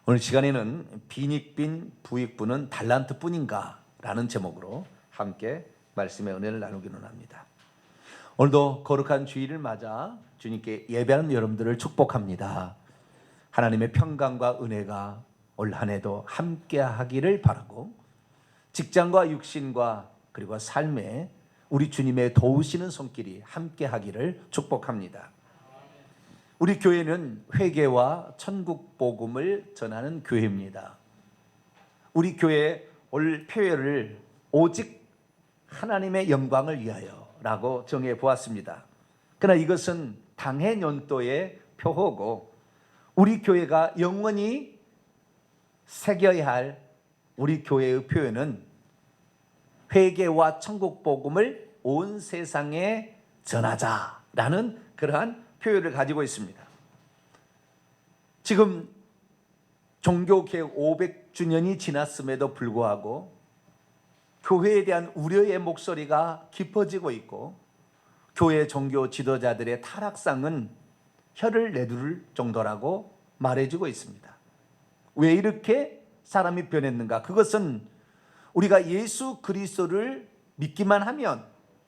오늘 시간에는 빈익빈 부익부는 달란트뿐인가? 라는 제목으로 함께 말씀의 은혜를 나누기는 합니다. 오늘도 거룩한 주일을 맞아 주님께 예배하는 여러분들을 축복합니다. 하나님의 평강과 은혜가 올 한 해도 함께 하기를 바라고, 직장과 육신과 그리고 삶에 우리 주님의 도우시는 손길이 함께 하기를 축복합니다. 우리 교회는 회개와 천국 복음을 전하는 교회입니다. 우리 교회 올 표회를 오직 하나님의 영광을 위하여 라고 정해 보았습니다. 그러나 이것은 당해 연도의 표호고, 우리 교회가 영원히 새겨야 할 우리 교회의 표회는 회개와 천국 복음을 온 세상에 전하자라는 그러한 표현을 가지고 있습니다. 지금 종교개혁 500주년이 지났음에도 불구하고 교회에 대한 우려의 목소리가 깊어지고 있고, 교회 종교 지도자들의 타락상은 혀를 내두를 정도라고 말해주고 있습니다. 왜 이렇게 사람이 변했는가? 그것은 우리가 예수 그리스도를 믿기만 하면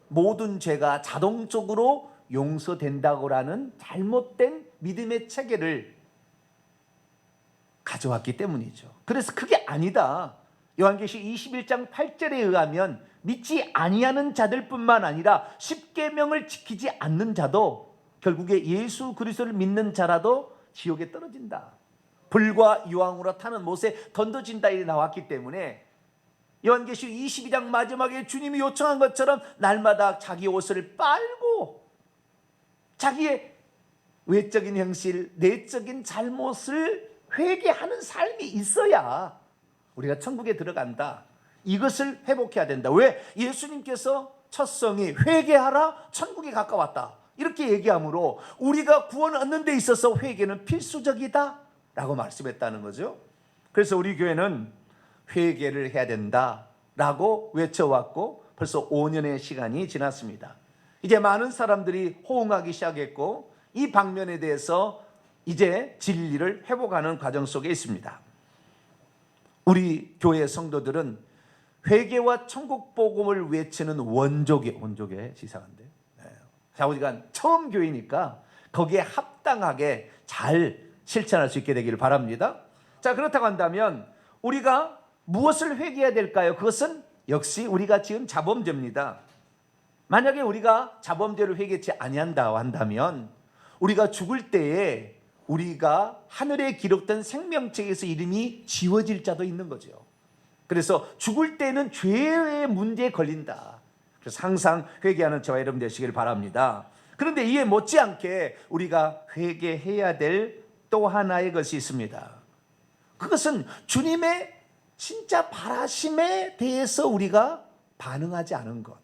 모든 죄가 자동적으로 용서된다고라는 잘못된 믿음의 체계를 가져왔기 때문이죠. 그래서 그게 아니다. 요한계시록 21장 8절에 의하면 믿지 아니하는 자들뿐만 아니라 십계명을 지키지 않는 자도 결국에 예수 그리스도를 믿는 자라도 지옥에 떨어진다. 불과 유황으로 타는 못에 던져진다 일이 나왔기 때문에 요한계시록 22장 마지막에 주님이 요청한 것처럼 날마다 자기 옷을 빨고 자기의 외적인 형실, 내적인 잘못을 회개하는 삶이 있어야 우리가 천국에 들어간다. 이것을 회복해야 된다. 왜? 예수님께서 첫 성이 회개하라, 천국에 가까웠다. 이렇게 얘기하므로 우리가 구원 얻는 데 있어서 회개는 필수적이다 라고 말씀했다는 거죠. 그래서 우리 교회는 회개를 해야 된다라고 외쳐왔고 벌써 5년의 시간이 지났습니다. 이제 많은 사람들이 호응하기 시작했고, 이 방면에 대해서 이제 진리를 회복하는 과정 속에 있습니다. 우리 교회 성도들은 회개와 천국 복음을 외치는 원조계 지상한데, 좌우지간 처음 교회니까 거기에 합당하게 잘 실천할 수 있게 되기를 바랍니다. 자, 그렇다고 한다면 우리가 무엇을 회개해야 될까요? 그것은 역시 우리가 지은 자범죄입니다. 만약에 우리가 자범죄를 회개치 아니한다 한다면 우리가 죽을 때에 우리가 하늘에 기록된 생명책에서 이름이 지워질 자도 있는 거죠. 그래서 죽을 때는 죄의 문제에 걸린다. 그래서 항상 회개하는 저와 여러분 되시길 바랍니다. 그런데 이에 못지않게 우리가 회개해야 될 또 하나의 것이 있습니다. 그것은 주님의 진짜 바라심에 대해서 우리가 반응하지 않은 것.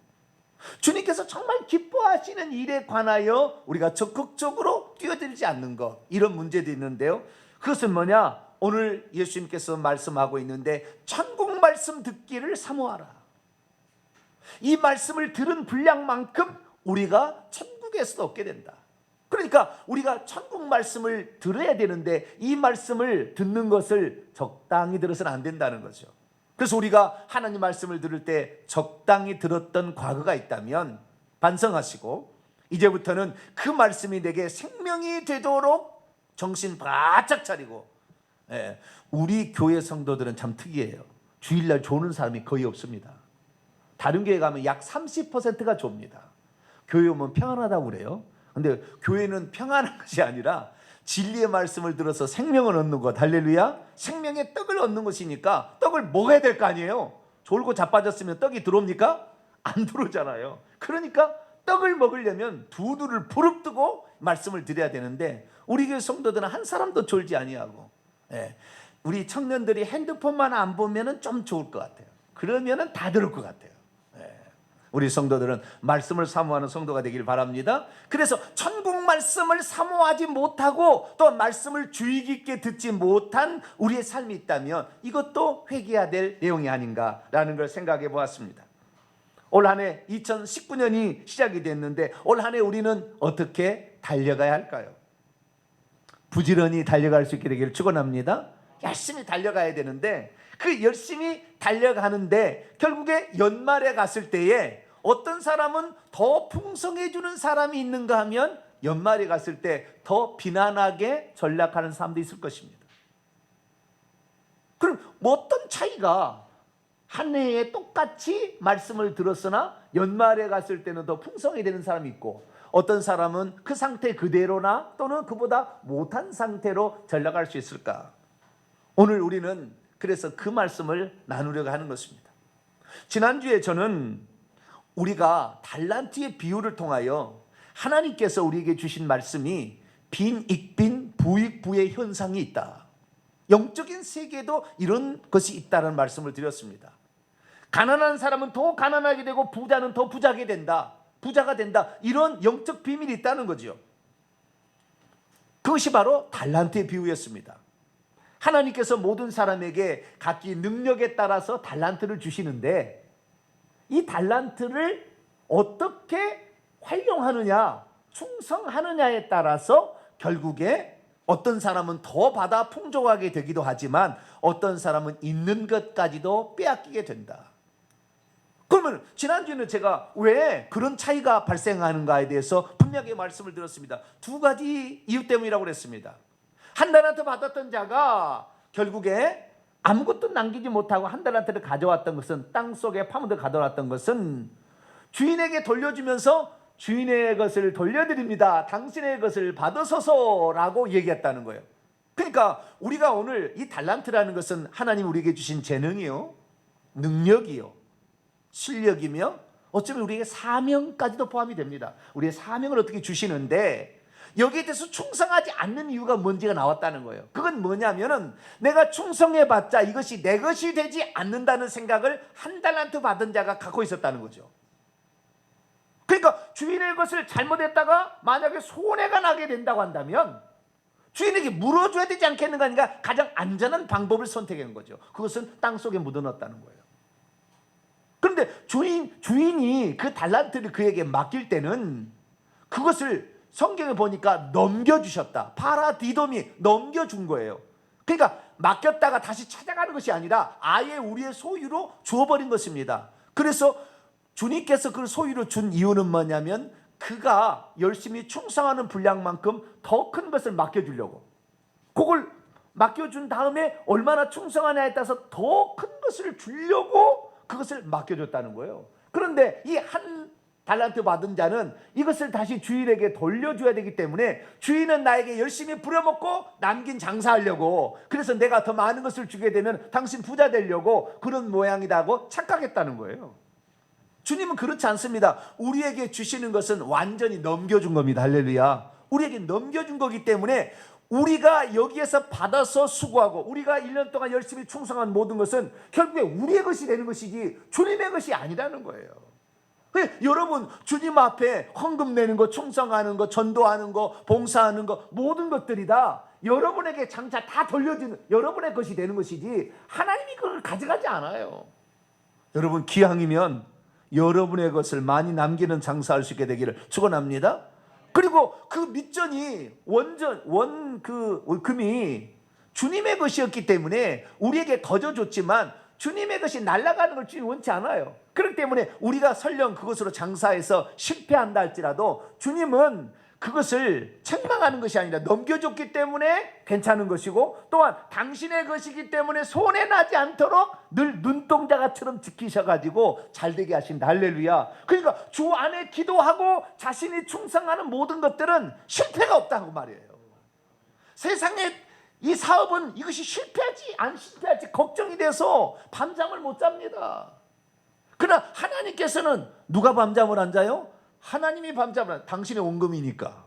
주님께서 정말 기뻐하시는 일에 관하여 우리가 적극적으로 뛰어들지 않는 것. 이런 문제도 있는데요. 그것은 뭐냐? 오늘 예수님께서 말씀하고 있는데 천국 말씀 듣기를 사모하라. 이 말씀을 들은 분량만큼 우리가 천국에서 얻게 된다. 그러니까 우리가 천국 말씀을 들어야 되는데 이 말씀을 듣는 것을 적당히 들어서는 안 된다는 거죠. 그래서 우리가 하나님 말씀을 들을 때 적당히 들었던 과거가 있다면 반성하시고, 이제부터는 그 말씀이 내게 생명이 되도록 정신 바짝 차리고. 우리 교회 성도들은 참 특이해요. 주일날 조는 사람이 거의 없습니다. 다른 교회 가면 약 30%가 좁니다. 교회 오면 평안하다고 그래요. 근데 교회는 평안한 것이 아니라 진리의 말씀을 들어서 생명을 얻는 것, 할렐루야. 생명의 떡을 얻는 것이니까 떡을 먹어야 될 거 아니에요. 졸고 자빠졌으면 떡이 들어옵니까? 안 들어오잖아요. 그러니까 떡을 먹으려면 두 눈을 부릅뜨고 말씀을 드려야 되는데 우리 교회 성도들은 한 사람도 졸지 아니하고, 우리 청년들이 핸드폰만 안 보면 좀 좋을 것 같아요. 그러면 다 들을 것 같아요. 우리 성도들은 말씀을 사모하는 성도가 되길 바랍니다. 그래서 천국 말씀을 사모하지 못하고 또 말씀을 주의 깊게 듣지 못한 우리의 삶이 있다면 이것도 회개해야 될 내용이 아닌가라는 걸 생각해 보았습니다. 올 한 해 2019년이 시작이 됐는데 올 한 해 우리는 어떻게 달려가야 할까요? 부지런히 달려갈 수 있게 되기를 축원합니다. 열심히 달려가야 되는데 그 열심히 달려가는데 결국에 연말에 갔을 때에 어떤 사람은 더 풍성해지는 사람이 있는가 하면 연말에 갔을 때 더 비난하게 전락하는 사람도 있을 것입니다. 그럼 뭐 어떤 차이가 한 해에 똑같이 말씀을 들었으나 연말에 갔을 때는 더 풍성해지는 사람이 있고 어떤 사람은 그 상태 그대로나 또는 그보다 못한 상태로 전락할 수 있을까? 오늘 우리는 그래서 그 말씀을 나누려고 하는 것입니다. 지난주에 저는 우리가 달란트의 비유를 통하여 하나님께서 우리에게 주신 말씀이 빈익빈 부익부의 현상이 있다. 영적인 세계에도 이런 것이 있다는 말씀을 드렸습니다. 가난한 사람은 더 가난하게 되고 부자는 더 부자가 된다. 이런 영적 비밀이 있다는 거죠. 그것이 바로 달란트의 비유였습니다. 하나님께서 모든 사람에게 각기 능력에 따라서 달란트를 주시는데 이 달란트를 어떻게 활용하느냐, 충성하느냐에 따라서 결국에 어떤 사람은 더 받아 풍족하게 되기도 하지만 어떤 사람은 있는 것까지도 빼앗기게 된다. 그러면 지난주에는 제가 왜 그런 차이가 발생하는가에 대해서 분명히 말씀을 드렸습니다. 두 가지 이유 때문이라고 그랬습니다. 한 달란트 받았던 자가 결국에 아무것도 남기지 못하고 한 달란트를 가져왔던 것은 땅속에 파묻어 가져왔던 것은 주인에게 돌려주면서 주인의 것을 돌려드립니다. 당신의 것을 받으소서라고 얘기했다는 거예요. 그러니까 우리가 오늘 이 달란트라는 것은 하나님 우리에게 주신 재능이요, 능력이요, 실력이며 어쩌면 우리에게 사명까지도 포함이 됩니다. 우리의 사명을 어떻게 주시는데 여기에 대해서 충성하지 않는 이유가 뭔지가 나왔다는 거예요. 그건 뭐냐면은 내가 충성해봤자 이것이 내 것이 되지 않는다는 생각을 한 달란트 받은 자가 갖고 있었다는 거죠. 그러니까 주인의 것을 잘못했다가 만약에 손해가 나게 된다고 한다면 주인에게 물어줘야 되지 않겠는가 하니까 가장 안전한 방법을 선택한 거죠. 그것은 땅속에 묻어넣었다는 거예요. 그런데 주인이 그 달란트를 그에게 맡길 때는 그것을 성경에 보니까 넘겨주셨다. 파라디돔이 넘겨준 거예요. 그러니까 맡겼다가 다시 찾아가는 것이 아니라 아예 우리의 소유로 주어버린 것입니다. 그래서 주님께서 그 소유로 준 이유는 뭐냐면 그가 열심히 충성하는 분량만큼 더 큰 것을 맡겨주려고, 그걸 맡겨준 다음에 얼마나 충성하냐에 따라서 더 큰 것을 주려고 그것을 맡겨줬다는 거예요. 그런데 이 한 달란트 받은 자는 이것을 다시 주인에게 돌려줘야 되기 때문에 주인은 나에게 열심히 부려먹고 남긴 장사하려고, 그래서 내가 더 많은 것을 주게 되면 당신 부자 되려고 그런 모양이라고 착각했다는 거예요. 주님은 그렇지 않습니다. 우리에게 주시는 것은 완전히 넘겨준 겁니다. 할렐루야. 우리에게 넘겨준 거기 때문에 우리가 여기에서 받아서 수고하고 우리가 1년 동안 열심히 충성한 모든 것은 결국에 우리의 것이 되는 것이지 주님의 것이 아니라는 거예요. 여러분 주님 앞에 헌금 내는 거, 충성하는 거, 전도하는 거, 봉사하는 거, 모든 것들이 다 여러분에게 장차 다 돌려지는 여러분의 것이 되는 것이지 하나님이 그걸 가져가지 않아요. 여러분 기왕이면 여러분의 것을 많이 남기는 장사할 수 있게 되기를 축원합니다. 그리고 그 밑전이 금이 주님의 것이었기 때문에 우리에게 거저 줬지만 주님의 것이 날아가는 걸 주님 원치 않아요. 그렇기 때문에 우리가 설령 그것으로 장사해서 실패한다 할지라도 주님은 그것을 책망하는 것이 아니라 넘겨줬기 때문에 괜찮은 것이고, 또한 당신의 것이기 때문에 손해나지 않도록 늘 눈동자가처럼 지키셔가지고 잘되게 하신다. 할렐루야. 그러니까 주 안에 기도하고 자신이 충성하는 모든 것들은 실패가 없다고 말이에요. 세상에 이 사업은 이것이 실패할지 안 실패할지 걱정이 돼서 밤잠을 못 잡니다. 그러나 하나님께서는 누가 밤잠을 안 자요? 하나님이 밤잠을 안, 당신의 원금이니까,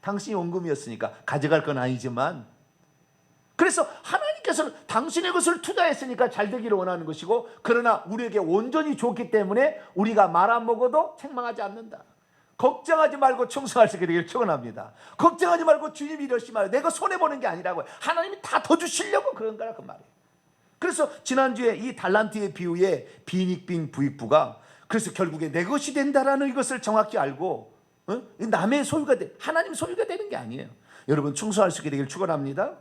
당신이 원금이었으니까 가져갈 건 아니지만, 그래서 하나님께서는 당신의 것을 투자했으니까 잘 되기를 원하는 것이고, 그러나 우리에게 온전히 줬기 때문에 우리가 말 안 먹어도 책망하지 않는다. 걱정하지 말고 충성할 수 있게 되기를 축원합니다. 걱정하지 말고 주님이 이러시 말고 내가 손해보는 게 아니라고요. 하나님이 다 더 주시려고 그런 거라 그 말이에요. 그래서 지난주에 이 달란트의 비유에 빈익빈 부익부가, 그래서 결국에 내 것이 된다라는 이것을 정확히 알고 남의 소유가 하나님 소유가 되는 게 아니에요. 여러분 충성할 수 있게 되기를 축원합니다.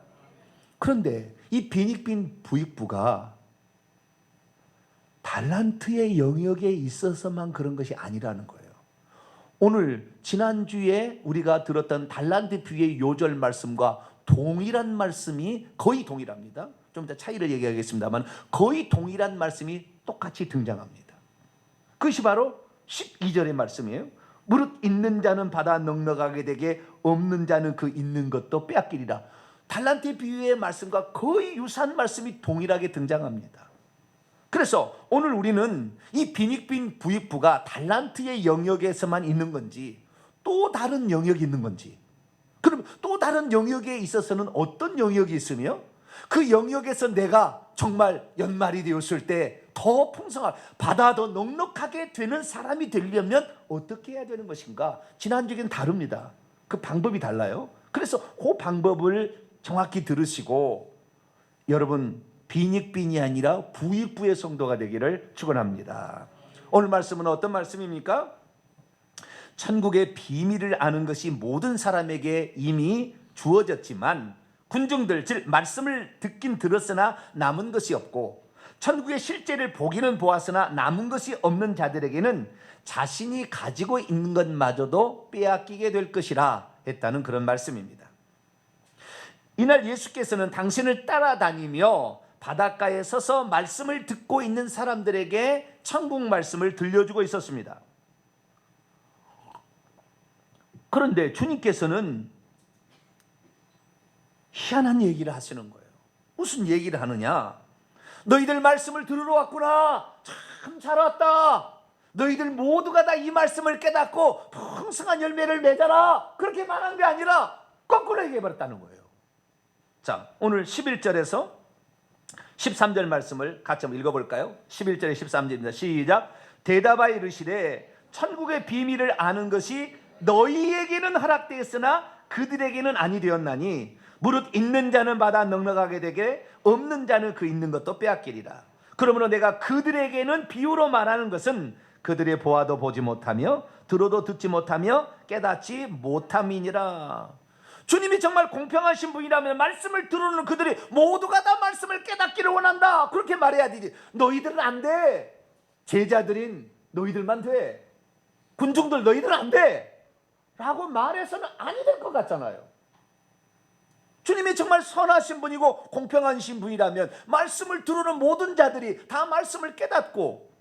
그런데 이 빈익빈 부익부가 달란트의 영역에 있어서만 그런 것이 아니라는 거예요. 오늘 지난주에 우리가 들었던 달란트 비유의 요절 말씀과 동일한 말씀이 거의 동일합니다. 좀 이따 차이를 얘기하겠습니다만 거의 동일한 말씀이 똑같이 등장합니다. 그것이 바로 12절의 말씀이에요. 무릇 있는 자는 받아 넉넉하게 되게 없는 자는 그 있는 것도 빼앗기리라. 달란트 비유의 말씀과 거의 유사한 말씀이 동일하게 등장합니다. 그래서 오늘 우리는 이 빈익빈 부익부가 달란트의 영역에서만 있는 건지 또 다른 영역이 있는 건지, 그럼 또 다른 영역에 있어서는 어떤 영역이 있으며 그 영역에서 내가 정말 연말이 되었을 때 더 풍성한, 받아 더 넉넉하게 되는 사람이 되려면 어떻게 해야 되는 것인가? 지난주에는 다릅니다. 그 방법이 달라요. 그래서 그 방법을 정확히 들으시고 여러분 빈익빈이 아니라 부익부의 성도가 되기를 축원합니다. 오늘 말씀은 어떤 말씀입니까? 천국의 비밀을 아는 것이 모든 사람에게 이미 주어졌지만 군중들, 즉 말씀을 듣긴 들었으나 남은 것이 없고 천국의 실제를 보기는 보았으나 남은 것이 없는 자들에게는 자신이 가지고 있는 것마저도 빼앗기게 될 것이라 했다는 그런 말씀입니다. 이날 예수께서는 당신을 따라다니며 바닷가에 서서 말씀을 듣고 있는 사람들에게 천국 말씀을 들려주고 있었습니다. 그런데 주님께서는 희한한 얘기를 하시는 거예요. 무슨 얘기를 하느냐? 너희들 말씀을 들으러 왔구나. 참 잘 왔다. 너희들 모두가 다 이 말씀을 깨닫고 풍성한 열매를 맺어라. 그렇게 말한 게 아니라 거꾸로 얘기해버렸다는 거예요. 자, 오늘 11절에서 13절 말씀을 같이 한번 읽어볼까요? 11절에 13절입니다. 시작. 대답하여 이르시되 천국의 비밀을 아는 것이 너희에게는 허락되었으나 그들에게는 아니 되었나니 무릇 있는 자는 받아 넉넉하게 되게 없는 자는 그 있는 것도 빼앗기리라. 그러므로 내가 그들에게는 비유로 말하는 것은 그들의 보아도 보지 못하며 들어도 듣지 못하며 깨닫지 못함이니라. 주님이 정말 공평하신 분이라면 말씀을 들으는 그들이 모두가 다 말씀을 깨닫기를 원한다. 그렇게 말해야 되지. 너희들은 안 돼. 제자들인 너희들만 돼. 군중들 너희들은 안 돼. 라고 말해서는 아니 될 것 같잖아요. 주님이 정말 선하신 분이고 공평하신 분이라면 말씀을 들으는 모든 자들이 다 말씀을 깨닫고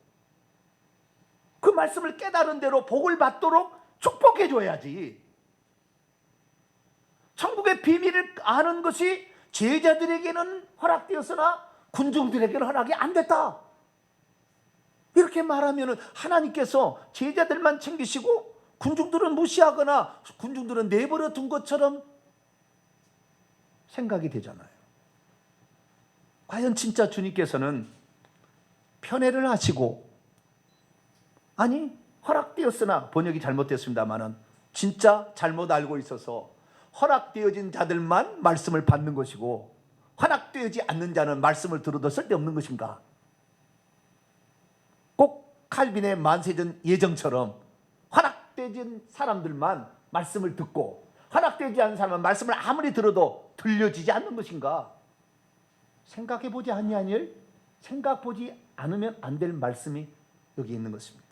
그 말씀을 깨달은 대로 복을 받도록 축복해 줘야지. 천국의 비밀을 아는 것이 제자들에게는 허락되었으나 군중들에게는 허락이 안 됐다. 이렇게 말하면 하나님께서 제자들만 챙기시고 군중들은 무시하거나 군중들은 내버려 둔 것처럼 생각이 되잖아요. 과연 진짜 주님께서는 편애를 하시고, 아니 허락되었으나, 번역이 잘못됐습니다만은 진짜 잘못 알고 있어서 허락되어진 자들만 말씀을 받는 것이고 허락되어지 않는 자는 말씀을 들어도 쓸데없는 것인가? 꼭 칼빈의 만세전 예정처럼 허락되어진 사람들만 말씀을 듣고 허락되지 않은 사람은 말씀을 아무리 들어도 들려지지 않는 것인가? 생각해보지 않냐니 생각보지 않으면 안 될 말씀이 여기 있는 것입니다.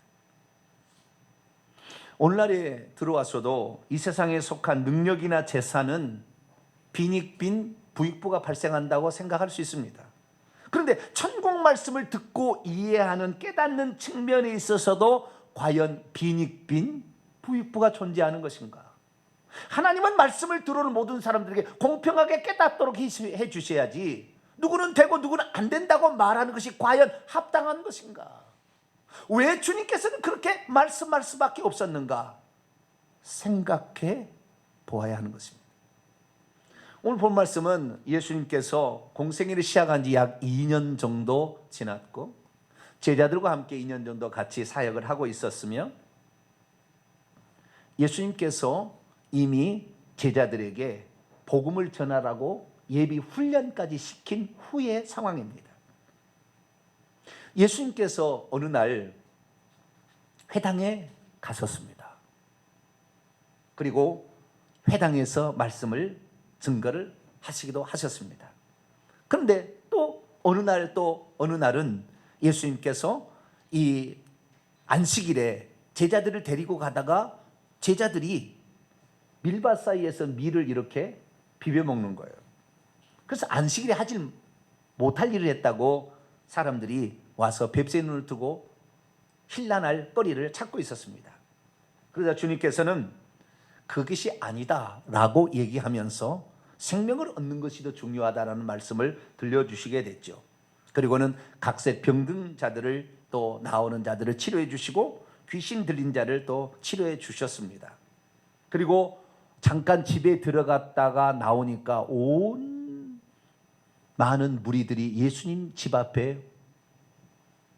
오늘날에 들어와서도 이 세상에 속한 능력이나 재산은 빈익빈 부익부가 발생한다고 생각할 수 있습니다. 그런데 천국 말씀을 듣고 이해하는 깨닫는 측면에 있어서도 과연 빈익빈 부익부가 존재하는 것인가? 하나님은 말씀을 들어오는 모든 사람들에게 공평하게 깨닫도록 해 주셔야지 누구는 되고 누구는 안 된다고 말하는 것이 과연 합당한 것인가? 왜 주님께서는 그렇게 말씀할 수밖에 없었는가? 생각해 보아야 하는 것입니다. 오늘 본 말씀은 예수님께서 공생애를 시작한 지 약 2년 정도 지났고 제자들과 함께 2년 정도 같이 사역을 하고 있었으며 예수님께서 이미 제자들에게 복음을 전하라고 예비 훈련까지 시킨 후의 상황입니다. 예수님께서 어느 날 회당에 가셨습니다. 그리고 회당에서 말씀을 증거를 하시기도 하셨습니다. 그런데 또 어느 날은 예수님께서 이 안식일에 제자들을 데리고 가다가 제자들이 밀밭 사이에서 밀을 이렇게 비벼 먹는 거예요. 그래서 안식일에 하질 못할 일을 했다고 사람들이 와서 뱁새 눈을 뜨고 힐난할 거리를 찾고 있었습니다. 그러자 주님께서는 그것이 아니다라고 얘기하면서 생명을 얻는 것이 더 중요하다라는 말씀을 들려주시게 됐죠. 그리고는 각색 병든 자들을 또 나오는 자들을 치료해 주시고 귀신 들린 자를 또 치료해 주셨습니다. 그리고 잠깐 집에 들어갔다가 나오니까 온 많은 무리들이 예수님 집 앞에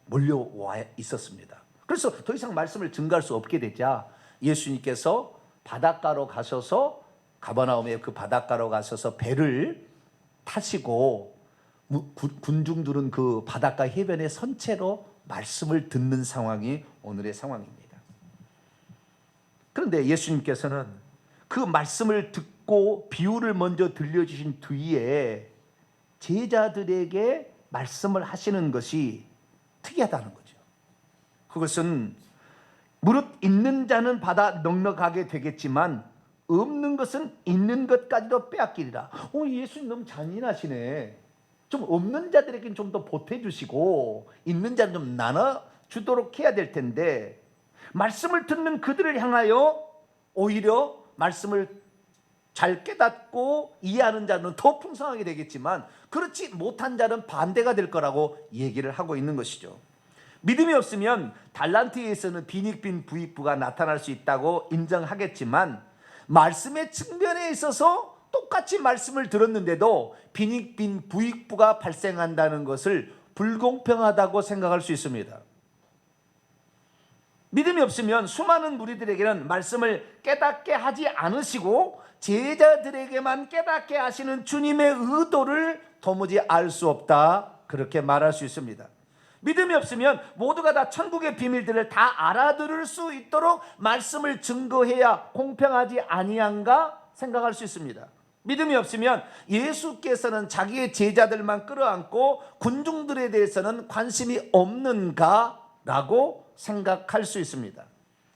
몰려와 있었습니다. 그래서 더 이상 말씀을 증거할 수 없게 되자 예수님께서 바닷가로 가셔서 가버나움의 그 바닷가로 가셔서 배를 타시고 군중들은 그 바닷가 해변에 선 채로 말씀을 듣는 상황이 오늘의 상황입니다. 그런데 예수님께서는 그 말씀을 듣고 비유를 먼저 들려주신 뒤에 제자들에게 말씀을 하시는 것이 특이하다는 거죠. 그것은 무릇 있는 자는 받아 넉넉하게 되겠지만 없는 것은 있는 것까지도 빼앗기리라. 예수님 너무 잔인하시네. 좀 없는 자들에게는 좀 더 보태주시고 있는 자는 좀 나눠주도록 해야 될 텐데 말씀을 듣는 그들을 향하여 오히려 말씀을 잘 깨닫고 이해하는 자는 더 풍성하게 되겠지만 그렇지 못한 자는 반대가 될 거라고 얘기를 하고 있는 것이죠. 믿음이 없으면 달란트에 있어서는 빈익빈 부익부가 나타날 수 있다고 인정하겠지만 말씀의 측면에 있어서 똑같이 말씀을 들었는데도 빈익빈 부익부가 발생한다는 것을 불공평하다고 생각할 수 있습니다. 믿음이 없으면 수많은 무리들에게는 말씀을 깨닫게 하지 않으시고 제자들에게만 깨닫게 하시는 주님의 의도를 도무지 알 수 없다, 그렇게 말할 수 있습니다. 믿음이 없으면 모두가 다 천국의 비밀들을 다 알아들을 수 있도록 말씀을 증거해야 공평하지 아니한가 생각할 수 있습니다. 믿음이 없으면 예수께서는 자기의 제자들만 끌어안고 군중들에 대해서는 관심이 없는가라고 생각할 수 있습니다.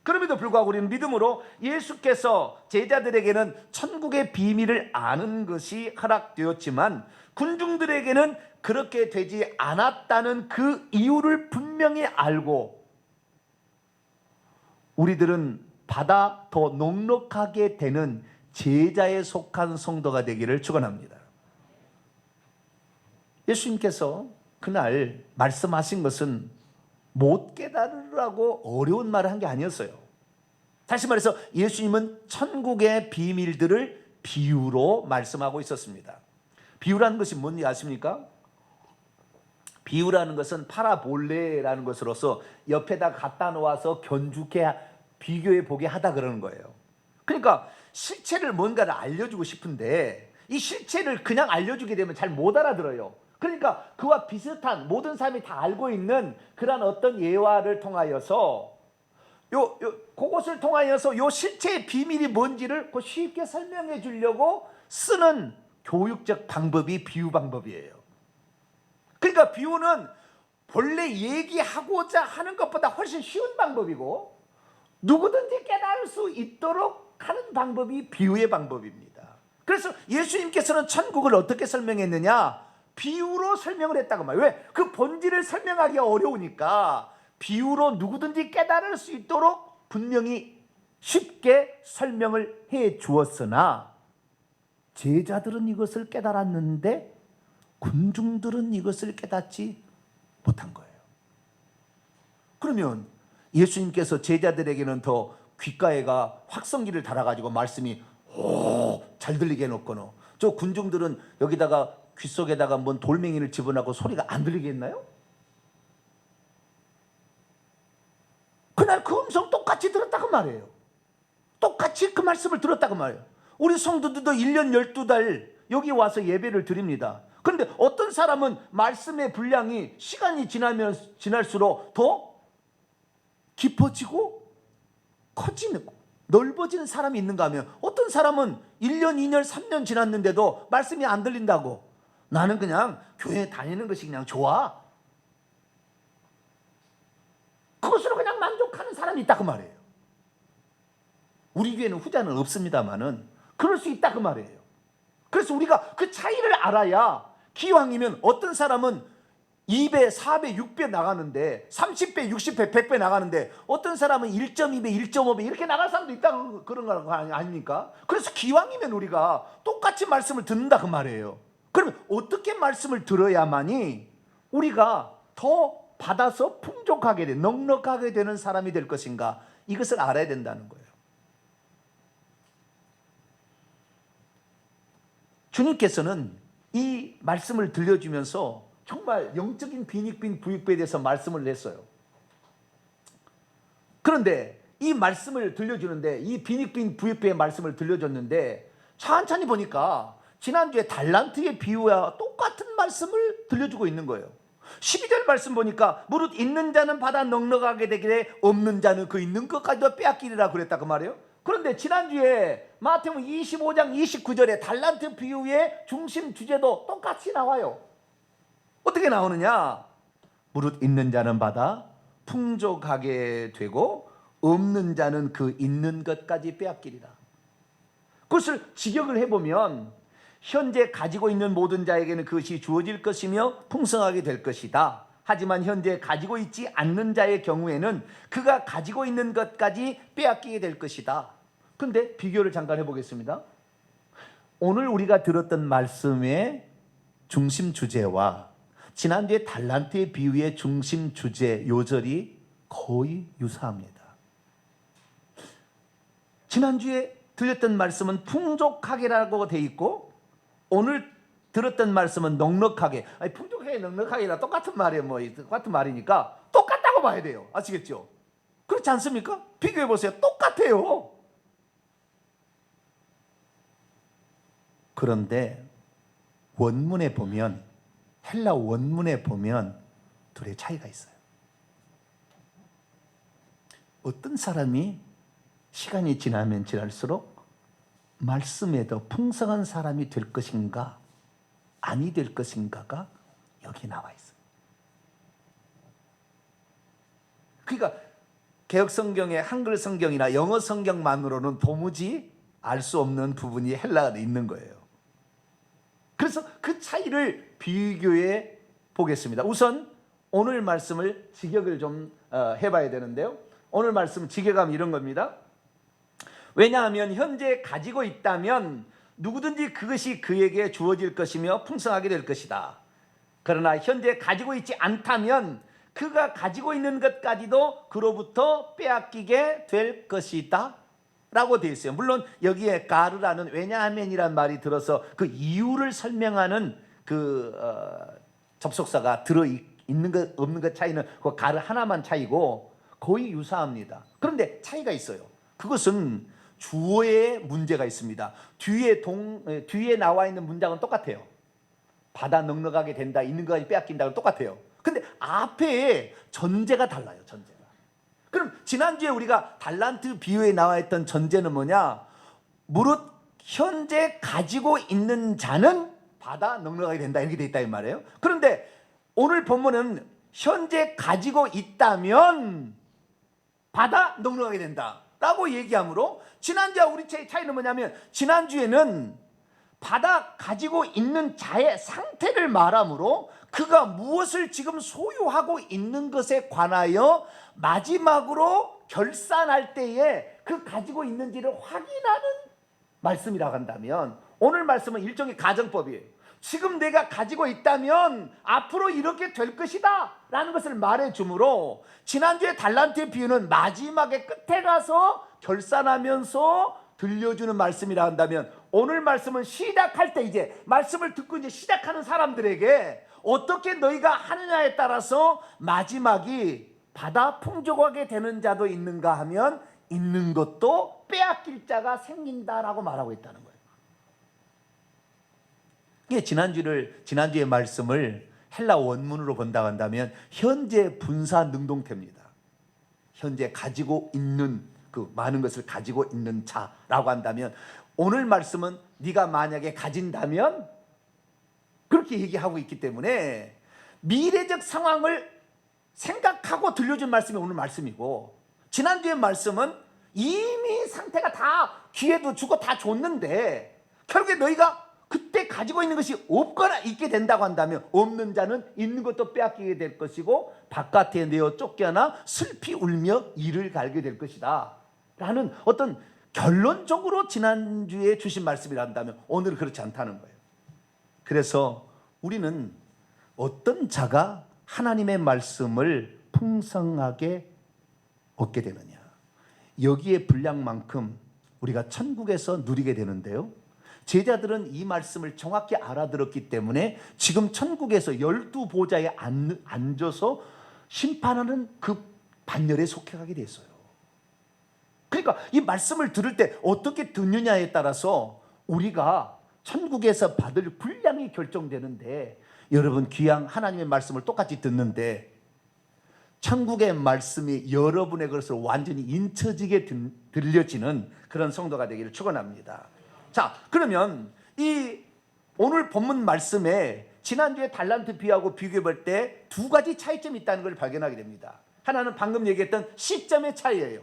그럼에도 불구하고 우리는 믿음으로 예수께서 제자들에게는 천국의 비밀을 아는 것이 허락되었지만 군중들에게는 그렇게 되지 않았다는 그 이유를 분명히 알고 우리들은 받아 더 넉넉하게 되는 제자에 속한 성도가 되기를 축원합니다. 예수님께서 그날 말씀하신 것은 못 깨달으라고 어려운 말을 한 게 아니었어요. 다시 말해서 예수님은 천국의 비밀들을 비유로 말씀하고 있었습니다. 비유라는 것이 뭔지 아십니까? 비유라는 것은 파라볼레라는 것으로서 옆에다 갖다 놓아서 견주게 비교해 보게 하다 그러는 거예요. 그러니까 실체를 뭔가를 알려주고 싶은데 이 실체를 그냥 알려주게 되면 잘 못 알아들어요. 그러니까 그와 비슷한 모든 사람이 다 알고 있는 그런 어떤 예화를 통하여서 그것을 통하여서 요 실체의 비밀이 뭔지를 쉽게 설명해 주려고 쓰는 교육적 방법이 비유 방법이에요. 그러니까 비유는 본래 얘기하고자 하는 것보다 훨씬 쉬운 방법이고 누구든지 깨달을 수 있도록 하는 방법이 비유의 방법입니다. 그래서 예수님께서는 천국을 어떻게 설명했느냐? 비유로 설명을 했다고 말이에요. 왜? 그 본질을 설명하기가 어려우니까 비유로 누구든지 깨달을 수 있도록 분명히 쉽게 설명을 해 주었으나 제자들은 이것을 깨달았는데 군중들은 이것을 깨닫지 못한 거예요. 그러면 예수님께서 제자들에게는 더 귓가에가 확성기를 달아가지고 말씀이 잘 들리게 해놓고는 저 군중들은 여기다가 귓속에다가 뭔 돌멩이를 집어넣고 소리가 안 들리겠나요? 그날 그 음성 똑같이 들었다고 말이에요. 똑같이 그 말씀을 들었다고 말이에요. 우리 성도들도 1년 12달 여기 와서 예배를 드립니다. 그런데 어떤 사람은 말씀의 분량이 시간이 지날수록 더 깊어지고 커지는 넓어지는 사람이 있는가 하면 어떤 사람은 1년, 2년, 3년 지났는데도 말씀이 안 들린다고 나는 그냥 교회 다니는 것이 그냥 좋아. 그것으로 그냥 만족하는 사람이 있다 그 말이에요. 우리 교회는 후자는 없습니다만은 그럴 수 있다 그 말이에요. 그래서 우리가 그 차이를 알아야, 기왕이면 어떤 사람은 2배, 4배, 6배 나가는데 30배, 60배, 100배 나가는데 어떤 사람은 1.2배, 1.5배 이렇게 나갈 사람도 있다 그런 거 아닙니까? 그래서 기왕이면 우리가 똑같이 말씀을 듣는다 그 말이에요. 그러면 어떻게 말씀을 들어야만이 우리가 더 받아서 풍족하게 되, 넉넉하게 되는 사람이 될 것인가, 이것을 알아야 된다는 거예요. 주님께서는 이 말씀을 들려주면서 정말 영적인 빈익빈 부익부에 대해서 말씀을 냈어요. 그런데 이 말씀을 들려주는데, 이 빈익빈 부익부의 말씀을 들려줬는데 천천히 보니까 지난주에 달란트의 비유와 똑같은 말씀을 들려주고 있는 거예요. 12절 말씀 보니까 무릇 있는 자는 받아 넉넉하게 되기에 없는 자는 그 있는 것까지도 빼앗기리라 그랬다 그 말이에요. 그런데 지난주에 마태복음 25장 29절에 달란트 비유의 중심 주제도 똑같이 나와요. 어떻게 나오느냐? 무릇 있는 자는 받아 풍족하게 되고 없는 자는 그 있는 것까지 빼앗기리라. 그것을 직역을 해보면 현재 가지고 있는 모든 자에게는 그것이 주어질 것이며 풍성하게 될 것이다. 하지만 현재 가지고 있지 않는 자의 경우에는 그가 가지고 있는 것까지 빼앗기게 될 것이다. 그런데 비교를 잠깐 해보겠습니다. 오늘 우리가 들었던 말씀의 중심 주제와 지난주에 달란트의 비유의 중심 주제 요절이 거의 유사합니다. 지난주에 들렸던 말씀은 풍족하게라고 돼 있고 오늘 들었던 말씀은 넉넉하게. 아니, 풍족하게 넉넉하게라 똑같은 말이에요. 뭐 똑같은 말이니까 똑같다고 봐야 돼요. 아시겠죠? 그렇지 않습니까? 비교해 보세요. 똑같아요. 그런데 원문에 보면, 헬라 원문에 보면 둘의 차이가 있어요. 어떤 사람이 시간이 지나면 지날수록 말씀에 더 풍성한 사람이 될 것인가 아니 될 것인가가 여기 나와 있어요. 그러니까 개역 성경의 한글 성경이나 영어 성경만으로는 도무지 알 수 없는 부분이 헬라어에 있는 거예요. 그래서 그 차이를 비교해 보겠습니다. 우선 오늘 말씀을 직역을 좀 해봐야 되는데요. 오늘 말씀 직역하면 이런 겁니다. 왜냐하면 현재 가지고 있다면 누구든지 그것이 그에게 주어질 것이며 풍성하게 될 것이다. 그러나 현재 가지고 있지 않다면 그가 가지고 있는 것까지도 그로부터 빼앗기게 될 것이다 라고 되어 있어요. 물론 여기에 가르라는 왜냐하면이란 말이 들어서 그 이유를 설명하는 그 접속사가 들어있는 것 없는 것 차이는 그 가르 하나만 차이고 거의 유사합니다. 그런데 차이가 있어요. 그것은 주어에 문제가 있습니다. 뒤에 나와 있는 문장은 똑같아요. 받아 넉넉하게 된다, 있는 것까지 빼앗긴다는 똑같아요. 근데 앞에 전제가 달라요. 전제가. 그럼 지난주에 우리가 달란트 비유에 나와 있던 전제는 뭐냐? 무릇 현재 가지고 있는 자는 받아 넉넉하게 된다, 이렇게 돼 있다 이 말이에요. 그런데 오늘 본문은 현재 가지고 있다면 받아 넉넉하게 된다 라고 얘기하므로 지난주와 우리 차이는 뭐냐면, 지난주에는 받아 가지고 있는 자의 상태를 말하므로 그가 무엇을 지금 소유하고 있는 것에 관하여 마지막으로 결산할 때에 그 가지고 있는지를 확인하는 말씀이라고 한다면, 오늘 말씀은 일종의 가정법이에요. 지금 내가 가지고 있다면 앞으로 이렇게 될 것이다 라는 것을 말해주므로, 지난주에 달란트의 비유는 마지막에 끝에 가서 결산하면서 들려주는 말씀이라 한다면, 오늘 말씀은 시작할 때, 이제 말씀을 듣고 이제 시작하는 사람들에게 어떻게 너희가 하느냐에 따라서 마지막이 받아 풍족하게 되는 자도 있는가 하면 있는 것도 빼앗길 자가 생긴다라고 말하고 있다는 거예요. 이게 지난주의 말씀을 헬라 원문으로 본다고 한다면 현재 분사 능동태입니다. 현재 가지고 있는, 그 많은 것을 가지고 있는 자라고 한다면, 오늘 말씀은 네가 만약에 가진다면 그렇게 얘기하고 있기 때문에 미래적 상황을 생각하고 들려준 말씀이 오늘 말씀이고, 지난주의 말씀은 이미 상태가 다 기회도 주고 다 줬는데 결국에 너희가 그때 가지고 있는 것이 없거나 있게 된다고 한다면 없는 자는 있는 것도 빼앗기게 될 것이고 바깥에 내어 쫓겨나 슬피 울며 이를 갈게 될 것이다 라는 어떤 결론적으로 지난주에 주신 말씀이라 한다면 오늘은 그렇지 않다는 거예요. 그래서 우리는 어떤 자가 하나님의 말씀을 풍성하게 얻게 되느냐, 여기에 분량만큼 우리가 천국에서 누리게 되는데요, 제자들은 이 말씀을 정확히 알아들었기 때문에 지금 천국에서 12보좌에 앉아서 심판하는 그 반열에 속해가게 됐어요. 그러니까 이 말씀을 들을 때 어떻게 듣느냐에 따라서 우리가 천국에서 받을 분량이 결정되는데, 여러분 귀한 하나님의 말씀을 똑같이 듣는데 천국의 말씀이 여러분의 것으로 완전히 인쳐지게 들려지는 그런 성도가 되기를 축원합니다. 자, 그러면 이 오늘 본문 말씀에 지난주에 달란트 비유하고 비교해 볼 때 두 가지 차이점이 있다는 걸 발견하게 됩니다. 하나는 방금 얘기했던 시점의 차이예요.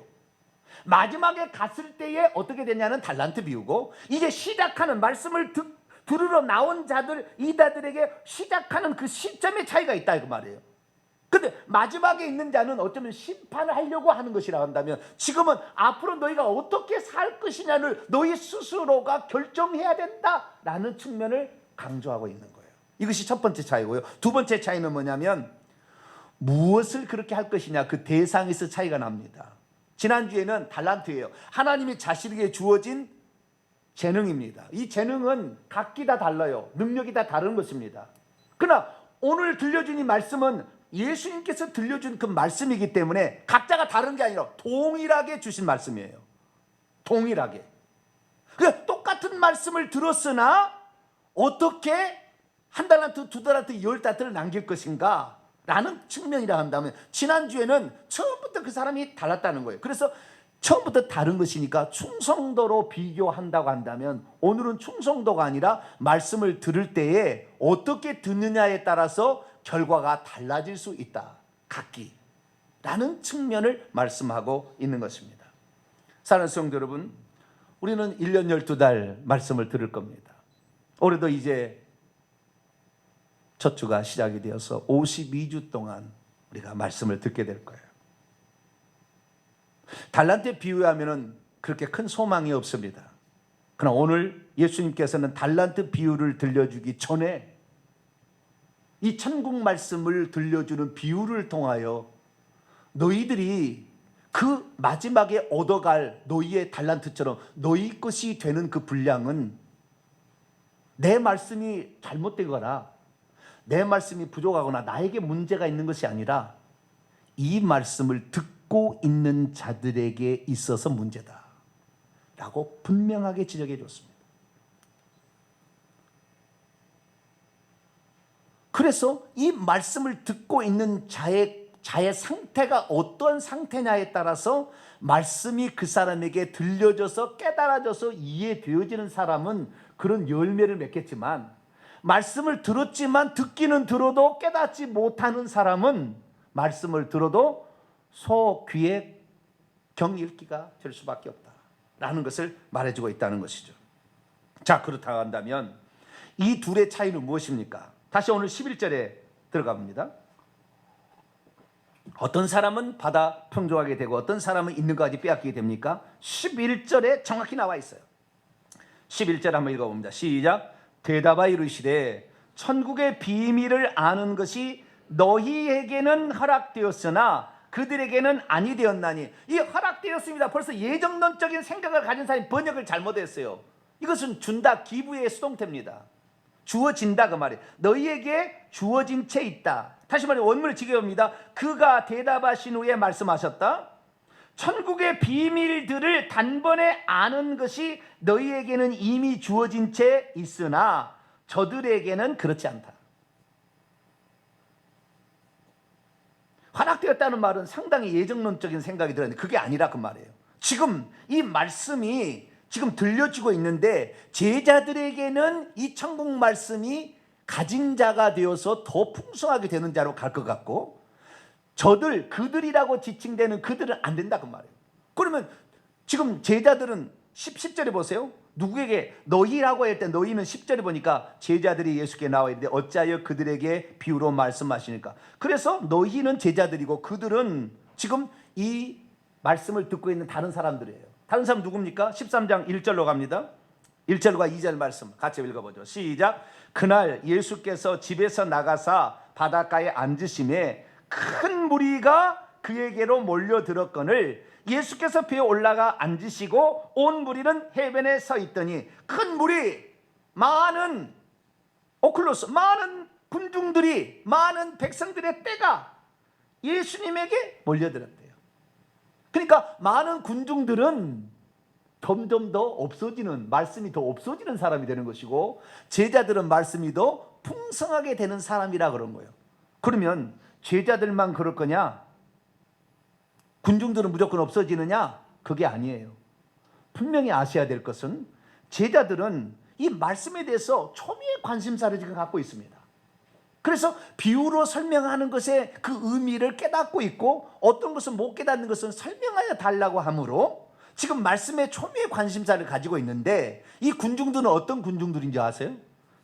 마지막에 갔을 때에 어떻게 되냐는 달란트 비유고, 이제 시작하는 말씀을 들으러 나온 자들, 이다들에게 시작하는 그 시점의 차이가 있다 그 말이에요. 근데 마지막에 있는 자는 어쩌면 심판을 하려고 하는 것이라 한다면, 지금은 앞으로 너희가 어떻게 살 것이냐를 너희 스스로가 결정해야 된다라는 측면을 강조하고 있는 거예요. 이것이 첫 번째 차이고요. 두 번째 차이는 뭐냐면 무엇을 그렇게 할 것이냐, 그 대상에서 차이가 납니다. 지난주에는 달란트예요. 하나님이 자신에게 주어진 재능입니다. 이 재능은 각기 다 달라요. 능력이 다 다른 것입니다. 그러나 오늘 들려준 이 말씀은 예수님께서 들려준 그 말씀이기 때문에 각자가 다른 게 아니라 동일하게 주신 말씀이에요. 동일하게. 그러니까 똑같은 말씀을 들었으나 어떻게 한 달란트, 두 달란트, 10달란트를 남길 것인가 라는 측면이라 한다면, 지난주에는 처음부터 그 사람이 달랐다는 거예요. 그래서 처음부터 다른 것이니까 충성도로 비교한다고 한다면, 오늘은 충성도가 아니라 말씀을 들을 때에 어떻게 듣느냐에 따라서 결과가 달라질 수 있다, 각기 라는 측면을 말씀하고 있는 것입니다. 사랑하는 성도 여러분, 우리는 1년 12달 말씀을 들을 겁니다. 올해도 이제 첫 주가 시작이 되어서 52주 동안 우리가 말씀을 듣게 될 거예요. 달란트에 비유하면 그렇게 큰 소망이 없습니다. 그러나 오늘 예수님께서는 달란트 비유를 들려주기 전에 이 천국 말씀을 들려주는 비유를 통하여 너희들이 그 마지막에 얻어갈 너희의 달란트처럼 너희 것이 되는 그 분량은 내 말씀이 잘못되거나 내 말씀이 부족하거나 나에게 문제가 있는 것이 아니라 이 말씀을 듣고 있는 자들에게 있어서 문제다 라고 분명하게 지적해 줬습니다. 그래서 이 말씀을 듣고 있는 자의 상태가 어떤 상태냐에 따라서 말씀이 그 사람에게 들려져서 깨달아져서 이해되어지는 사람은 그런 열매를 맺겠지만, 말씀을 들었지만 듣기는 들어도 깨닫지 못하는 사람은 말씀을 들어도 귀에 경읽기가 될 수밖에 없다라는 것을 말해주고 있다는 것이죠. 자, 그렇다고 한다면 이 둘의 차이는 무엇입니까? 다시 오늘 11절에 들어갑니다. 어떤 사람은 받아 풍족하게 되고 어떤 사람은 있는 것까지 빼앗기게 됩니까? 11절에 정확히 나와 있어요. 11절 한번 읽어봅니다. 시작. 대답하여 이르시되 천국의 비밀을 아는 것이 너희에게는 허락되었으나 그들에게는 아니 되었나니. 이 허락되었습니다. 벌써 예정론적인 생각을 가진 사람이 번역을 잘못했어요. 이것은 준다, 기부의 수동태입니다. 주어진다 그 말이에요. 너희에게 주어진 채 있다. 다시 말해 원문을 지켜봅니다. 그가 대답하신 후에 말씀하셨다. 천국의 비밀들을 단번에 아는 것이 너희에게는 이미 주어진 채 있으나 저들에게는 그렇지 않다. 허락되었다는 말은 상당히 예정론적인 생각이 들었는데 그게 아니라 그 말이에요. 지금 이 말씀이 지금 들려지고 있는데 제자들에게는 이 천국 말씀이 가진 자가 되어서 더 풍성하게 되는 자로 갈 것 같고, 그들이라고 지칭되는 그들은 안 된다 그 말이에요. 그러면 지금 제자들은 10절에 보세요. 누구에게 너희라고 할 때 너희는 10절에 보니까 제자들이 예수께 나와 있는데 어찌하여 그들에게 비유로 말씀하시니까. 그래서 너희는 제자들이고 그들은 지금 이 말씀을 듣고 있는 다른 사람들이에요. 다른 사람 누굽니까? 13장 1절로 갑니다. 1절과 2절 말씀 같이 읽어보죠. 시작. 그날 예수께서 집에서 나가사 바닷가에 앉으심에 큰 무리가 그에게로 몰려들었거늘 예수께서 배에 올라가 앉으시고 온 무리는 해변에 서 있더니 큰 무리, 많은 오클로스, 많은 군중들이, 많은 백성들의 떼가 예수님에게 몰려들었대요. 그러니까 많은 군중들은 점점 더 없어지는, 말씀이 더 없어지는 사람이 되는 것이고, 제자들은 말씀이 더 풍성하게 되는 사람이라 그런 거예요. 그러면 제자들만 그럴 거냐? 군중들은 무조건 없어지느냐? 그게 아니에요. 분명히 아셔야 될 것은 제자들은 이 말씀에 대해서 초미의 관심사를 지금 갖고 있습니다. 그래서 비유로 설명하는 것의 그 의미를 깨닫고 있고, 어떤 것은 못 깨닫는 것은 설명하여 달라고 하므로 지금 말씀에 초미의 관심사를 가지고 있는데, 이 군중들은 어떤 군중들인지 아세요?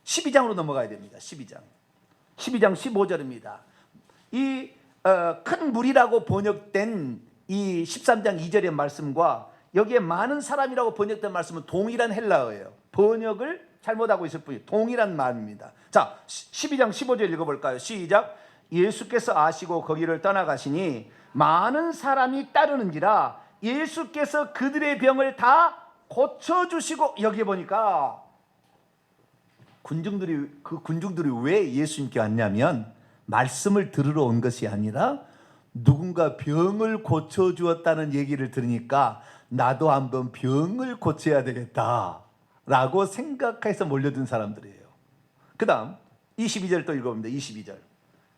12장으로 넘어가야 됩니다. 12장 15절입니다. 이 큰 무리라고 번역된 이 13장 2절의 말씀과 여기에 많은 사람이라고 번역된 말씀은 동일한 헬라어예요. 번역을 잘못하고 있을 뿐이에요. 동일한 말입니다. 자, 12장 15절 읽어볼까요? 시작. 예수께서 아시고 거기를 떠나가시니 많은 사람이 따르는지라 예수께서 그들의 병을 다 고쳐주시고, 여기 보니까 군중들이 왜 예수님께 왔냐면 말씀을 들으러 온 것이 아니라 누군가 병을 고쳐주었다는 얘기를 들으니까 나도 한번 병을 고쳐야 되겠다라고 생각해서 몰려든 사람들이에요. 그 다음 22절 또 읽어봅니다. 22절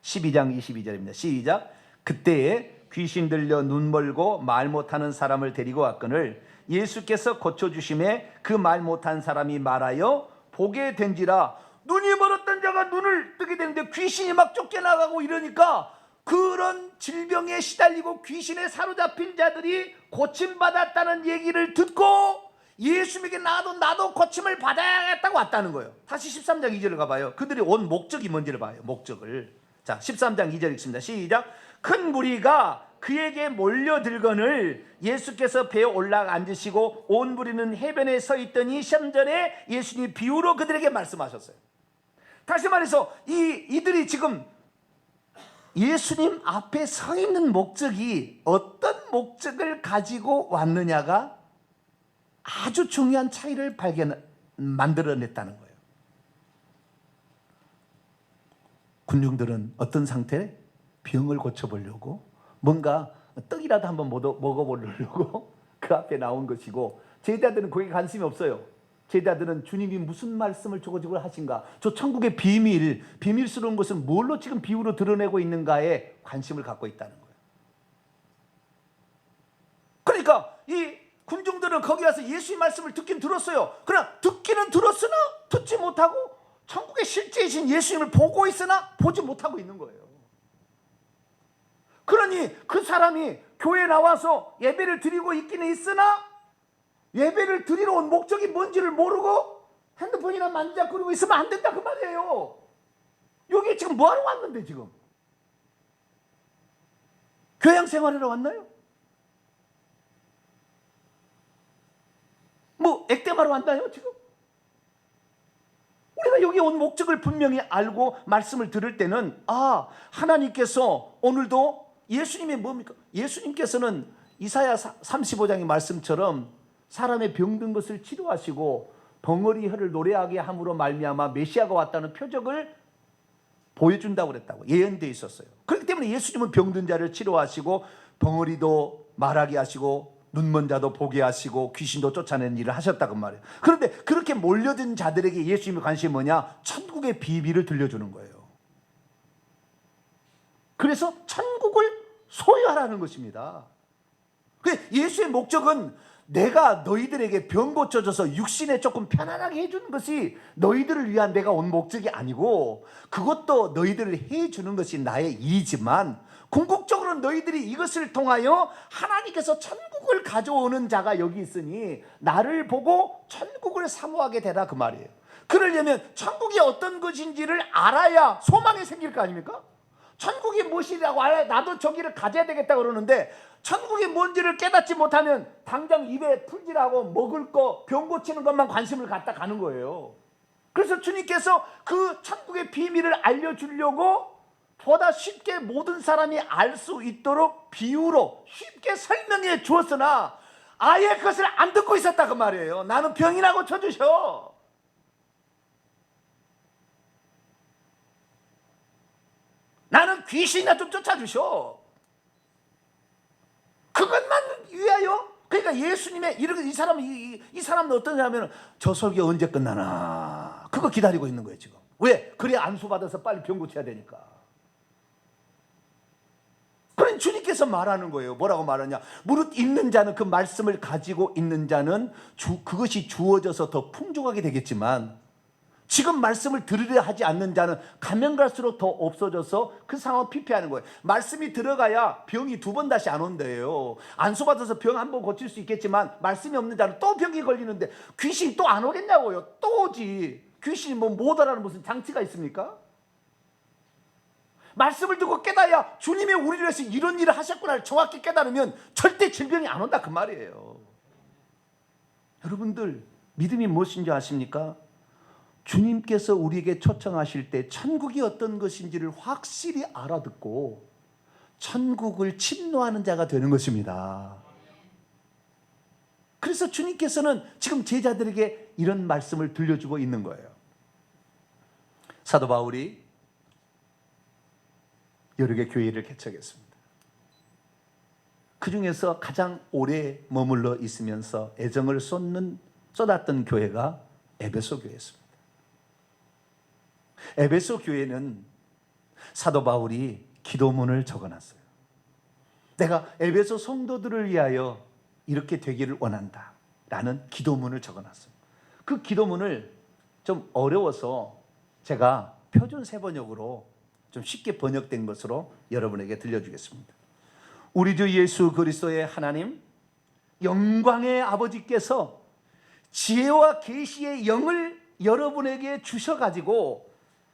12장 22절입니다. 시작. 그때에 귀신 들려 눈 멀고 말 못하는 사람을 데리고 왔거늘 예수께서 고쳐주심에 그 말 못한 사람이 말하여 보게 된지라. 눈이 멀었던 자가 눈을 뜨게 되는데 귀신이 막 쫓겨나가고 이러니까 그런 질병에 시달리고 귀신에 사로잡힌 자들이 고침받았다는 얘기를 듣고 예수님에게 나도 고침을 받아야겠다고 왔다는 거예요. 다시 13장 2절을 가봐요. 그들이 온 목적이 뭔지를 봐요. 목적을. 자, 13장 2절 읽습니다. 시작. 큰 무리가 그에게 몰려들거늘 예수께서 배에 올라가 앉으시고 온 무리는 해변에 서 있더니 13절에 예수님이 비유로 그들에게 말씀하셨어요. 다시 말해서 이들이 지금 예수님 앞에 서 있는 목적이 어떤 목적을 가지고 왔느냐가 아주 중요한 차이를 만들어냈다는 거예요. 군중들은 어떤 상태? 병을 고쳐보려고, 뭔가 떡이라도 한번 먹어보려고 그 앞에 나온 것이고, 제자들은 거기에 관심이 없어요. 제자들은 주님이 무슨 말씀을 저거저거 하신가, 저 천국의 비밀스러운 것은 뭘로 지금 비유로 드러내고 있는가에 관심을 갖고 있다는 거예요. 그러니까 이 군중들은 거기 와서 예수의 말씀을 듣긴 들었어요. 그러나 듣기는 들었으나 듣지 못하고 천국의 실제이신 예수님을 보고 있으나 보지 못하고 있는 거예요. 그러니 그 사람이 교회에 나와서 예배를 드리고 있기는 있으나 예배를 드리러 온 목적이 뭔지를 모르고 핸드폰이나 만지작거리고 있으면 안 된다 그 말이에요. 여기 지금 뭐하러 왔는데, 지금 교양 생활하러 왔나요? 뭐 액땜하러 왔나요 지금? 우리가 여기 온 목적을 분명히 알고 말씀을 들을 때는, 하나님께서 오늘도 예수님이 뭡니까? 예수님께서는 이사야 35장의 말씀처럼 사람의 병든 것을 치료하시고 벙어리 혀를 노래하게 함으로 말미암아 메시아가 왔다는 표적을 보여준다고 그랬다고 예언되어 있었어요. 그렇기 때문에 예수님은 병든 자를 치료하시고 벙어리도 말하게 하시고 눈먼 자도 보게 하시고 귀신도 쫓아내는 일을 하셨다고 말이에요. 그런데 그렇게 몰려든 자들에게 예수님의 관심이 뭐냐? 천국의 비밀을 들려주는 거예요. 그래서 천국을 소유하라는 것입니다. 예수의 목적은 내가 너희들에게 병 고쳐줘서 육신에 조금 편안하게 해주는 것이 너희들을 위한 내가 온 목적이 아니고, 그것도 너희들을 해주는 것이 나의 일이지만 궁극적으로 너희들이 이것을 통하여 하나님께서 천국을 가져오는 자가 여기 있으니 나를 보고 천국을 사모하게 되라, 그 말이에요. 그러려면 천국이 어떤 것인지를 알아야 소망이 생길 거 아닙니까? 천국이 무엇이라고 알아야 나도 저기를 가져야 되겠다 그러는데, 천국이 뭔지를 깨닫지 못하면 당장 입에 풀질하고 먹을 거, 병 고치는 것만 관심을 갖다 가는 거예요. 그래서 주님께서 그 천국의 비밀을 알려주려고 보다 쉽게 모든 사람이 알 수 있도록 비유로 쉽게 설명해 주었으나 아예 그것을 안 듣고 있었다, 그 말이에요. 나는 병이라고 쳐주셔. 나는 귀신이나 좀 쫓아주셔. 그것만 위하여. 그러니까 예수님의 이 사람은 어떤 사람이면 저 설교 언제 끝나나 그거 기다리고 있는 거예요 지금. 왜? 그래 안수 받아서 빨리 병 고쳐야 되니까. 그런 주님께서 말하는 거예요. 뭐라고 말하냐? 무릇 있는 자는, 그 말씀을 가지고 있는 자는 그것이 주어져서 더 풍족하게 되겠지만, 지금 말씀을 들으려 하지 않는 자는 가면 갈수록 더 없어져서 그 상황을 피폐하는 거예요. 말씀이 들어가야 병이 두 번 다시 안 온대요. 안수 받아서 병 한 번 고칠 수 있겠지만 말씀이 없는 자는 또 병이 걸리는데 귀신이 또 안 오겠냐고요. 또 오지. 귀신이 뭐 못 알아는 무슨 장치가 있습니까? 말씀을 듣고 깨달아야 주님이 우리를 위해서 이런 일을 하셨구나를 정확히 깨달으면 절대 질병이 안 온다, 그 말이에요. 여러분들, 믿음이 무엇인지 아십니까? 주님께서 우리에게 초청하실 때 천국이 어떤 것인지를 확실히 알아듣고 천국을 침노하는 자가 되는 것입니다. 그래서 주님께서는 지금 제자들에게 이런 말씀을 들려주고 있는 거예요. 사도 바울이 여러 개 교회를 개척했습니다. 그 중에서 가장 오래 머물러 있으면서 애정을 쏟았던 교회가 에베소 교회였습니다. 에베소 교회는 사도 바울이 기도문을 적어놨어요. 내가 에베소 성도들을 위하여 이렇게 되기를 원한다 라는 기도문을 적어놨어요. 그 기도문을 좀 어려워서 제가 표준 세번역으로 좀 쉽게 번역된 것으로 여러분에게 들려주겠습니다. 우리 주 예수 그리스도의 하나님, 영광의 아버지께서 지혜와 계시의 영을 여러분에게 주셔가지고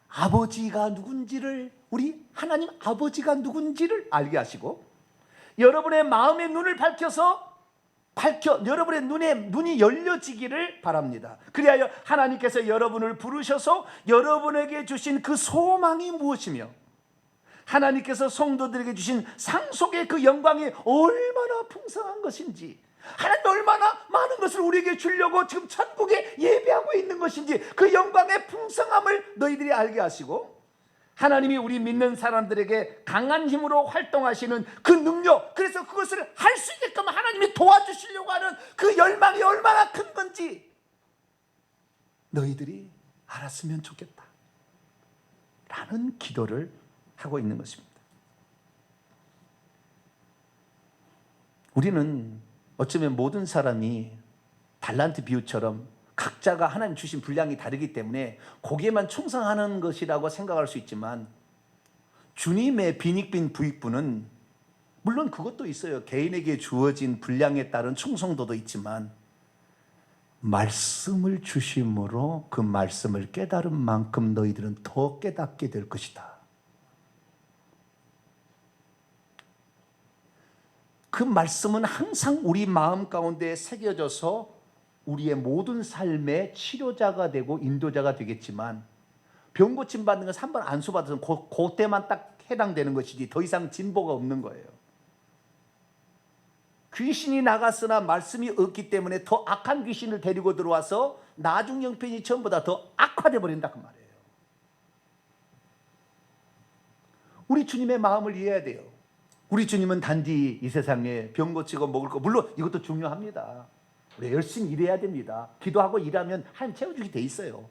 아버지가 누군지를, 우리 하나님 아버지가 누군지를 알게 하시고, 여러분의 마음의 눈을 여러분의 눈이 열려지기를 바랍니다. 그리하여 하나님께서 여러분을 부르셔서 여러분에게 주신 그 소망이 무엇이며, 하나님께서 성도들에게 주신 상속의 그 영광이 얼마나 풍성한 것인지, 하나님 얼마나 많은 것을 우리에게 주려고 지금 천국에 예배하고 있는 것인지, 그 영광의 풍성함을 너희들이 알게 하시고, 하나님이 우리 믿는 사람들에게 강한 힘으로 활동하시는 그 능력, 그래서 그것을 할 수 있게끔 하나님이 도와주시려고 하는 그 열망이 얼마나 큰 건지 너희들이 알았으면 좋겠다 라는 기도를 하고 있는 것입니다. 우리는 어쩌면 모든 사람이 달란트 비유처럼 각자가 하나님 주신 분량이 다르기 때문에 거기에만 충성하는 것이라고 생각할 수 있지만, 주님의 빈익빈 부익부는 물론 그것도 있어요. 개인에게 주어진 분량에 따른 충성도도 있지만, 말씀을 주심으로 그 말씀을 깨달은 만큼 너희들은 더 깨닫게 될 것이다. 그 말씀은 항상 우리 마음 가운데 새겨져서 우리의 모든 삶의 치료자가 되고 인도자가 되겠지만, 병 고침 받는 것은 한 번 안수 받아서 그때만 딱 해당되는 것이지 더 이상 진보가 없는 거예요. 귀신이 나갔으나 말씀이 없기 때문에 더 악한 귀신을 데리고 들어와서 나중 형편이 전보다 더 악화돼 버린다, 그 말이에요. 우리 주님의 마음을 이해해야 돼요. 우리 주님은 단지 이 세상에 병 고치고 먹을 거, 물론 이것도 중요합니다. 우리 열심히 일해야 됩니다. 기도하고 일하면 하나님 채워주게 돼 있어요.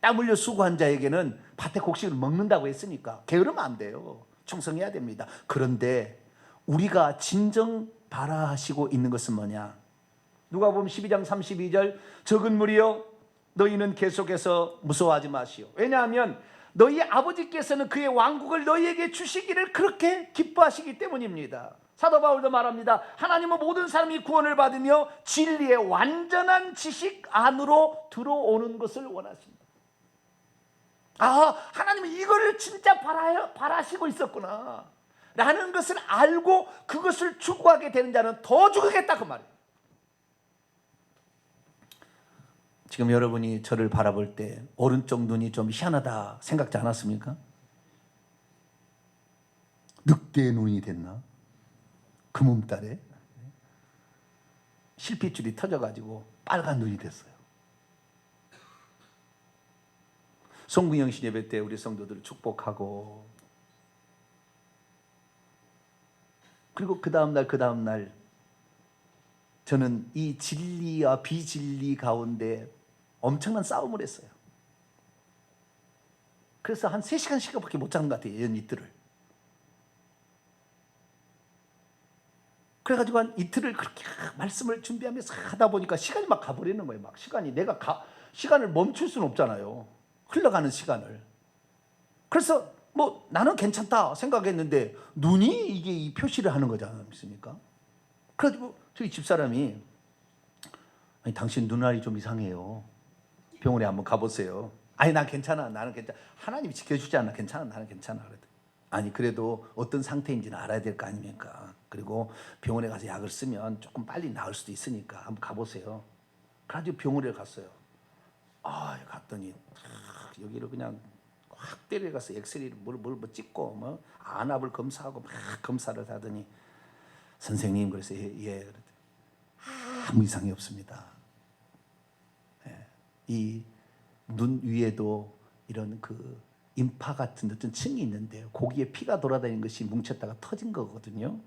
땀 흘려 수고한 자에게는 밭에 곡식을 먹는다고 했으니까 게으르면 안 돼요. 충성해야 됩니다. 그런데 우리가 진정 바라하시고 있는 것은 뭐냐? 누가복음 12장 32절 적은 무리여 너희는 계속해서 무서워하지 마시오. 왜냐하면 너희 아버지께서는 그의 왕국을 너희에게 주시기를 그렇게 기뻐하시기 때문입니다. 사도 바울도 말합니다. 하나님은 모든 사람이 구원을 받으며 진리의 완전한 지식 안으로 들어오는 것을 원하십니다. 하나님은 이거를 진짜 바라시고 있었구나 라는 것을 알고 그것을 추구하게 되는 자는 더 죽겠다 그 말이에요. 지금 여러분이 저를 바라볼 때 오른쪽 눈이 좀 희한하다 생각지 않았습니까? 늑대의 눈이 됐나? 금음달에 실핏줄이 터져가지고 빨간 눈이 됐어요. 송구영신 예배 때 우리 성도들을 축복하고, 그리고 그 다음날 저는 이 진리와 비진리 가운데 엄청난 싸움을 했어요. 그래서 한 3시간씩밖에 못 자는 것 같아요, 이틀을. 그래가지고 한 이틀을 그렇게 말씀을 준비하면서 하다 보니까 시간이 막 가버리는 거예요. 막 시간이 시간을 멈출 수는 없잖아요. 흘러가는 시간을. 그래서 뭐 나는 괜찮다 생각했는데 눈이 이게 이 표시를 하는 거지 않습니까? 그래가지고 저희 집사람이 아니 당신 눈알이 좀 이상해요. 병원에 한번 가보세요. 아니 난 괜찮아. 나는 괜찮아. 하나님이 지켜주지 않아. 괜찮아. 나는 괜찮아. 그랬더니 아니 그래도 어떤 상태인지는 알아야 될 거 아닙니까? 그리고 병원에 가서 약을 쓰면 조금 빨리 나을 수도 있으니까 한번 가보세요. 그래가지고 병원에 갔어요. 갔더니 여기를 그냥 확 때려가서 엑스레이를 뭘 찍고 뭐 안압을 검사하고 막 검사를 하더니 선생님 그래서 예 아무 이상이 없습니다. 이 눈 위에도 이런 그 인파 같은 어떤 층이 있는데요. 거기에 피가 돌아다니는 것이 뭉쳤다가 터진 거거든요.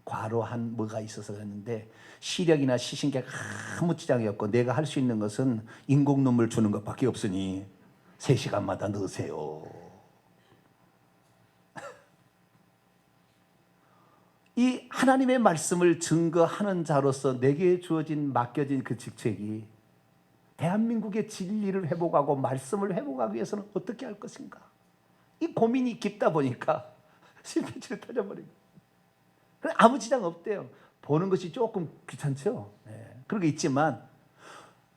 과로한 뭐가 있어서 그랬는데 시력이나 시신경 아무 지장이 없고 내가 할 수 있는 것은 인공 눈물 주는 것밖에 없으니 3시간마다 넣으세요. 이 하나님의 말씀을 증거하는 자로서 내게 주어진 맡겨진 그 직책이 대한민국의 진리를 회복하고 말씀을 회복하기 위해서는 어떻게 할 것인가? 이 고민이 깊다 보니까 실패치를 터져버립니다. 아무 지장 없대요. 보는 것이 조금 귀찮죠. 그런 게 있지만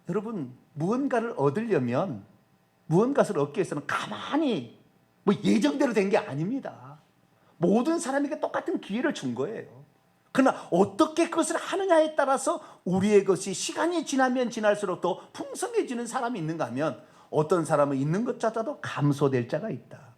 여러분 무언가를 얻으려면 무언가를 얻기 위해서는 가만히 뭐 예정대로 된 게 아닙니다. 모든 사람에게 똑같은 기회를 준 거예요. 그러나 어떻게 그것을 하느냐에 따라서 우리의 것이 시간이 지나면 지날수록 더 풍성해지는 사람이 있는가 하면 어떤 사람은 있는 것조차도 감소될 자가 있다.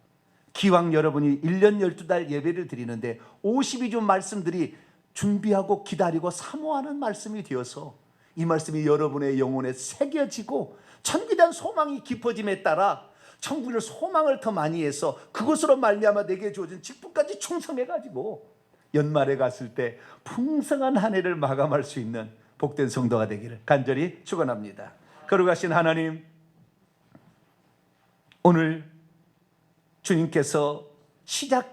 기왕 여러분이 1년 12달 예배를 드리는데 52주 말씀들이 준비하고 기다리고 사모하는 말씀이 되어서 이 말씀이 여러분의 영혼에 새겨지고 천국에 대한 소망이 깊어짐에 따라 천국의 소망을 더 많이 해서 그것으로 말미암아 내게 주어진 직분까지 충성해가지고 연말에 갔을 때 풍성한 한 해를 마감할 수 있는 복된 성도가 되기를 간절히 축원합니다. 거룩하신 하나님, 오늘 주님께서